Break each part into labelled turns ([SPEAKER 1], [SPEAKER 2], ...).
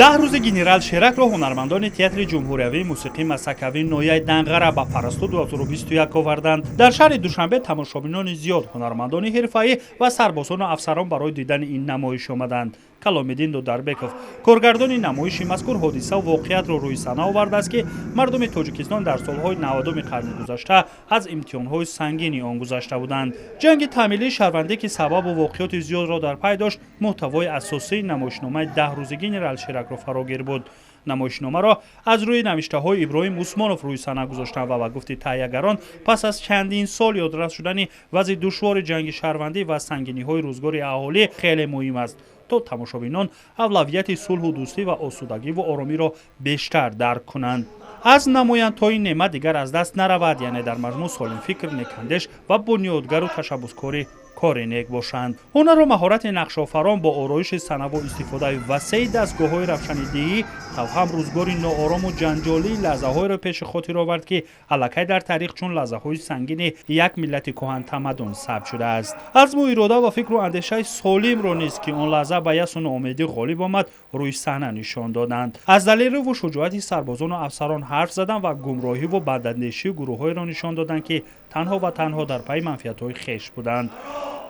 [SPEAKER 1] 10 روز گنرال شیرک را هنرمندان تئاتر جمهوریوی موسیقی مسکوی نویه دنغره به پرستو 2021 آوردند. در شهر دوشنبه تماشابینان زیاد، هنرمندان حرفه‌ای و سربازان و افسران برای دیدن این نمایش آمدند. کلامدین دودربکوف، کارگردان نمایش مذکور حادثه و واقعیت را روی صحنه آورده است که مردم تاجیکستان در سالهای 90 قرن گذشته از امتحانهای سنگینی آن گذشته بودند. جنگ تحمیلی شهروندی که سبب و واقعیت زیاد را در پی داشت، محتوای اساسی نمایشنامه 10 روز گنرال شیرک را فراگیر بود. نمایشنامه را از روی نوشته‌های ابراهیم عثمانوف روی صحنه گذاشتند و به گفته تهیه‌گران پس از چندین سال یادرس شدن وضع دشوار جنگ شهروندی و سنگینی‌های روزگار اهالی خیلی مهم است تا تماشابینان اولویت صلح و دوستی و آسودگی و آرامی را بیشتر درک کنند. از نمایان تا این نعمت دیگر از دست نرود، یعنی در مجموع سالم فکر، نیک‌اندیش و بنیادگر و تشبثکاری کار نیک باشند. هنر و مهارت نقش‌آفران با آرایش صحنه و استفاده وسیع دستگاه‌های روشنیدهی توهم روزگاری ناآرام و جنجالی لحظه‌های را پیش خاطر آورد که الکی در تاریخ چون لحظه‌های سنگین یک ملت کهن تمدن ثبت شده است. از اراده و فکر و اندیشه سالم را نیست که آن لحظه به یأس و ناامیدی غالب آمد روی صحنه نشان دادند. از دلایل و شجاعت سربازان و افسران حرف زدند و گمراهی و بداندیشی گروه‌های را نشان دادند که تنها و تنها در پی منفعت‌های خویش بودند.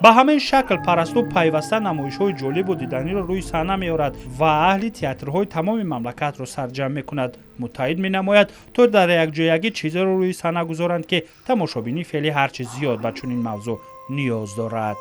[SPEAKER 1] به همین شکل پرستو پیوسته نمایش‌های جالب و دیدنی را روی صحنه می‌آورد و اهل تئاترهای تمام مملکت را سرجم می‌کند. متحد می‌نماید تا در یک جایگی چیزی را روی صحنه گذارند که تماشابینی فعلی هرچه زیاد به چنین موضوع نیاز دارد.